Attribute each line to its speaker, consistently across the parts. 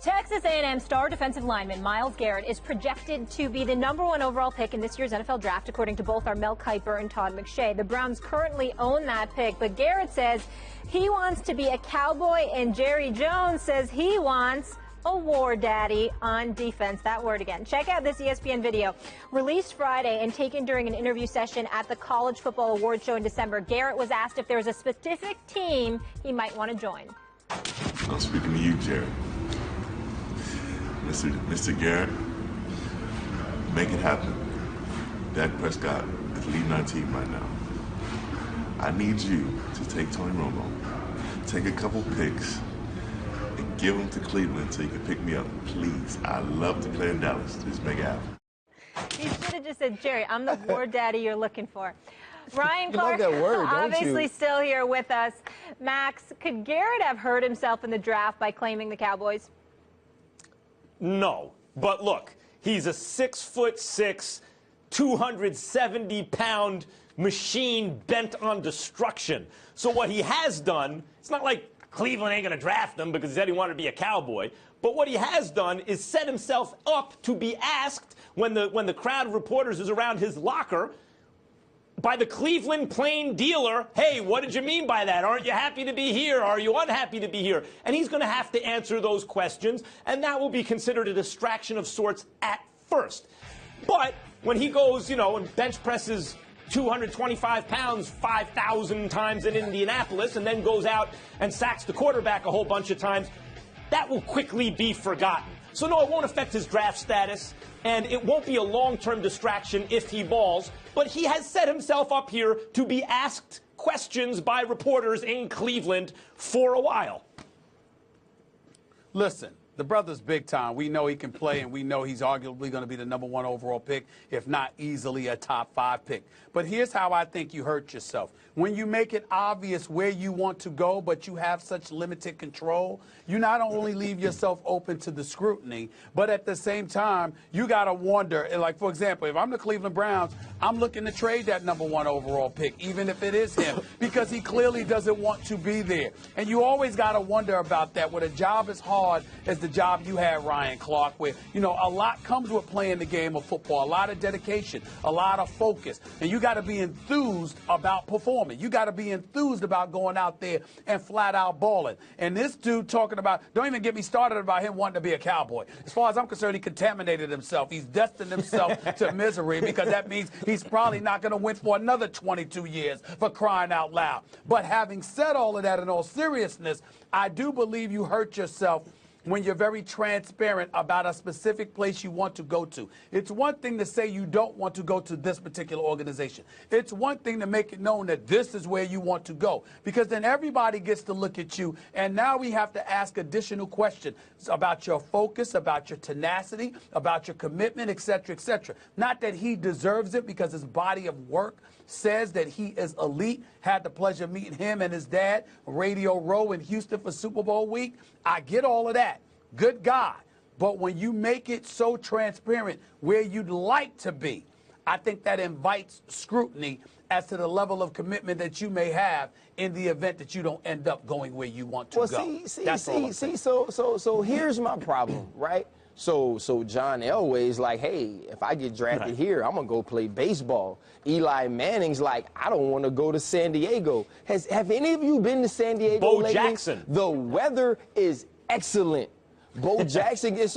Speaker 1: Texas A&M star defensive lineman Myles Garrett is projected to be the #1 overall pick in this year's NFL draft, according to both our Mel Kiper and Todd McShay. The Browns currently own that pick, but Garrett says he wants to be a Cowboy, and Jerry Jones says he wants a war daddy on defense. That word again. Check out this ESPN video released Friday and taken during an interview session at the College Football Awards show in December. Garrett was asked if there was a specific team he might want to join.
Speaker 2: I'm speaking to you, Jared. Mr. Garrett, make it happen. Dak Prescott is leading our team right now. I need you to take Tony Romo, take a couple picks, and give them to Cleveland so you can pick me up, please. I love to play in Dallas. Just make it happen.
Speaker 1: You should have just said, Jerry, I'm the war daddy you're looking for. Ryan Clark,
Speaker 3: that word,
Speaker 1: obviously still here with us. Max, could Garrett have hurt himself in the draft by claiming the Cowboys?
Speaker 4: No, but look, he's a 6'6", 270-pound machine bent on destruction. So what he has done, it's not like Cleveland ain't going to draft him because he said he wanted to be a Cowboy. But what he has done is set himself up to be asked when the crowd of reporters is around his locker by the Cleveland plain dealer, hey, what did you mean by that? Aren't you happy to be here? Are you unhappy to be here? And he's going to have to answer those questions, and that will be considered a distraction of sorts at first. But when he goes, and bench presses 225 pounds 5,000 times in Indianapolis and then goes out and sacks the quarterback a whole bunch of times, that will quickly be forgotten. So, no, it won't affect his draft status, and it won't be a long-term distraction if he balls. But he has set himself up here to be asked questions by reporters in Cleveland for a while.
Speaker 3: Listen, the brother's big time. We know he can play, and we know he's arguably going to be the #1 overall pick, if not easily a top 5 pick. But here's how I think you hurt yourself. When you make it obvious where you want to go, but you have such limited control, you not only leave yourself open to the scrutiny, but at the same time, you got to wonder, like, for example, if I'm the Cleveland Browns, I'm looking to trade that #1 overall pick, even if it is him, because he clearly doesn't want to be there. And you always got to wonder about that when a job as hard as the job you had, Ryan Clark, where, a lot comes with playing the game of football, a lot of dedication, a lot of focus, and you got to be enthused about performing. You got to be enthused about going out there and flat out balling. And this dude talking about, don't even get me started about him wanting to be a Cowboy. As far as I'm concerned, he contaminated himself. He's destined himself to misery, because that means he's probably not going to win for another 22 years, for crying out loud. But having said all of that, in all seriousness, I do believe you hurt yourself when you're very transparent about a specific place you want to go to. It's one thing to say you don't want to go to this particular organization. It's one thing to make it known that this is where you want to go, because then everybody gets to look at you, and now we have to ask additional questions about your focus, about your tenacity, about your commitment, etc., etc. Not that he deserves it, because his body of work says that he is elite. Had the pleasure of meeting him and his dad, Radio Row in Houston for Super Bowl week. I get all of that. Good guy. But when you make it so transparent where you'd like to be, I think that invites scrutiny as to the level of commitment that you may have in the event that you don't end up going where you want to go.
Speaker 5: So here's my problem, right? So John Elway's like, hey, if I get drafted here, I'm going to go play baseball. Eli Manning's like, I don't want to go to San Diego. Have any of you been to San Diego lately?
Speaker 4: Bo Jackson.
Speaker 5: The weather is excellent. Bo Jackson. And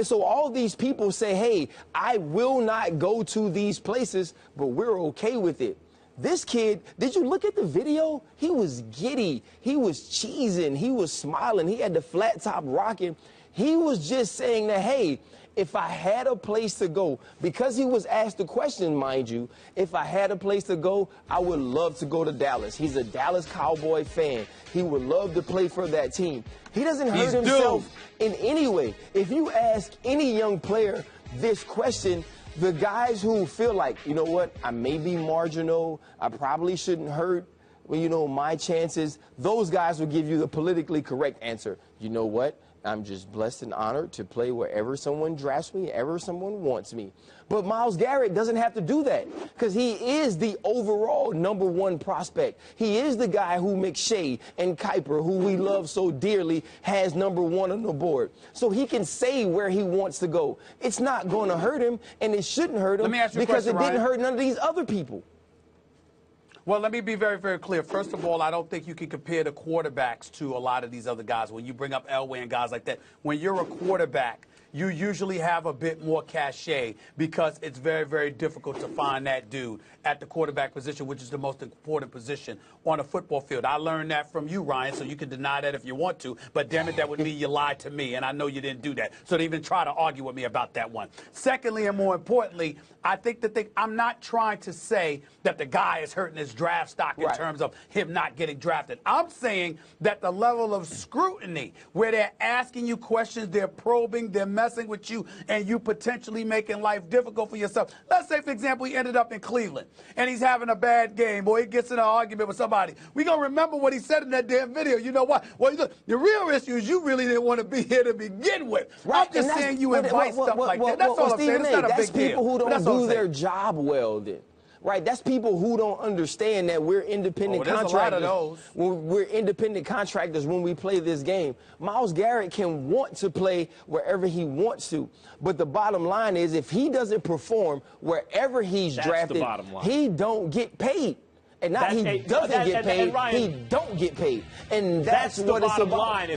Speaker 5: so all these people say, hey, I will not go to these places, but we're okay with it. This kid, did you look at the video? He was giddy. He was cheesing. He was smiling. He had the flat top rocking. He was just saying that, hey, if I had a place to go, because he was asked the question, mind you, if I had a place to go, I would love to go to Dallas. He's a Dallas Cowboy fan. He would love to play for that team. He doesn't hurt himself in any way. If you ask any young player this question, the guys who feel like, you know what, I may be marginal, I probably shouldn't hurt, well, you know, my chances, those guys will give you the politically correct answer. You know what? I'm just blessed and honored to play wherever someone drafts me, wherever someone wants me. But Myles Garrett doesn't have to do that because he is the overall #1 prospect. He is the guy who McShay and Kiper, who we love so dearly, has #1 on the board. So he can say where he wants to go. It's not going to hurt him, and it shouldn't hurt him because it didn't hurt none of these other people.
Speaker 3: Well, let me be very, very clear. First of all, I don't think you can compare the quarterbacks to a lot of these other guys. When you bring up Elway and guys like that, when you're a quarterback, you usually have a bit more cachet because it's very, very difficult to find that dude at the quarterback position, which is the most important position on a football field. I learned that from you, Ryan, so you can deny that if you want to, but damn it, that would mean you lied to me, and I know you didn't do that. So don't even try to argue with me about that one. Secondly, and more importantly, I think I'm not trying to say that the guy is hurting his draft stock in terms of him not getting drafted. I'm saying that the level of scrutiny where they're asking you questions, they're probing, they're messing with you, and you potentially making life difficult for yourself. Let's say, for example, he ended up in Cleveland, and he's having a bad game, or he gets in an argument with somebody. We're going to remember what he said in that damn video. You know what? Well, look, the real issue is you really didn't want to be here to begin with.
Speaker 5: Right.
Speaker 3: I'm just saying you invite stuff like that. That's all I'm saying. It's not a big deal.
Speaker 5: That's people who don't do their job well then. Right, that's people who don't understand that we're independent contractors. A lot of those. We're independent contractors when we play this game. Myles Garrett can want to play wherever he wants to, but the bottom line is if he doesn't perform wherever he's drafted, he don't get paid. And not he doesn't get paid, he don't get paid. And that's what it's about.
Speaker 4: The bottom line.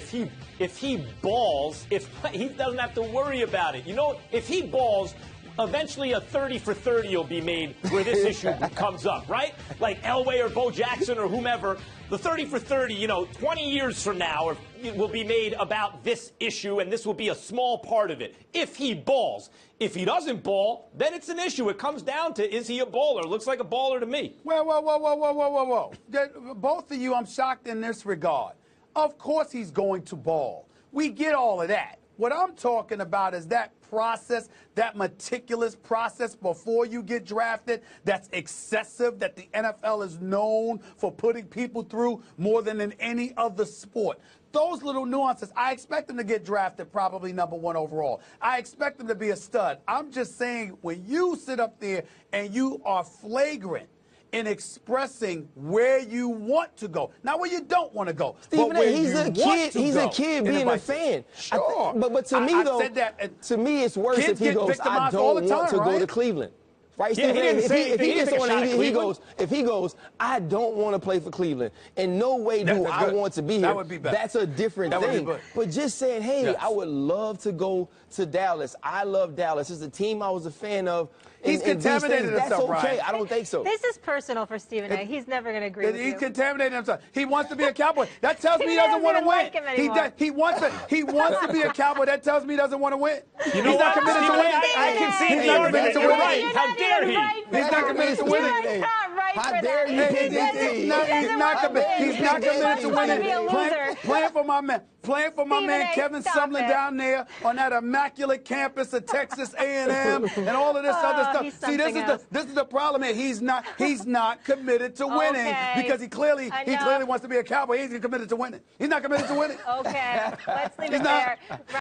Speaker 4: If he balls, if he doesn't have to worry about it. You know, if he balls, eventually a 30 for 30 will be made where this issue comes up, right? Like Elway or Bo Jackson or whomever, the 30 for 30, you know, 20 years from now will be made about this issue, and this will be a small part of it. If he balls. If he doesn't ball, then it's an issue. It comes down to, is he a baller? Looks like a baller to me.
Speaker 3: Whoa. Both of you, I'm shocked in this regard. Of course he's going to ball. We get all of that. What I'm talking about is that process, that meticulous process before you get drafted, that's excessive, that the NFL is known for putting people through more than in any other sport. Those little nuances, I expect him to get drafted probably #1 overall. I expect him to be a stud. I'm just saying when you sit up there and you are flagrant in expressing where you want to go, not where you don't want to go.
Speaker 5: Stephen A., he's a kid being a fan.
Speaker 3: Sure.
Speaker 5: But to me, though, to me, it's worse if he goes, I don't want to go to Cleveland. Right, Stephen A., if he goes, I don't want to play for Cleveland. In no way do I want to be here.
Speaker 3: That would be better.
Speaker 5: That's a different thing. But just saying, hey, I would love to go to Dallas. I love Dallas. It's a team I was a fan of.
Speaker 3: He's contaminated himself,
Speaker 5: That's okay.
Speaker 3: Ryan.
Speaker 5: I don't think so.
Speaker 1: This is personal for Stephen A. He's never going to agree with you.
Speaker 3: He's contaminated himself. He wants to be a Cowboy. That tells me he doesn't want to win. He wants to be a Cowboy. That tells me he doesn't want to win.
Speaker 4: You know,
Speaker 3: he's not committed to winning.
Speaker 4: I can see
Speaker 3: he's not committed to winning.
Speaker 4: Right. How dare he?
Speaker 3: He's not committed to winning.
Speaker 5: How dare you?
Speaker 3: He's not committed to winning. Playing for my man. Playing for my man Kevin Sumlin down there on that immaculate campus of Texas A&M and all of this other stuff. See, this is the problem here. He's not committed to winning because he clearly wants to be a Cowboy. He's committed to winning. He's not committed to winning.
Speaker 1: Okay, let's leave it there.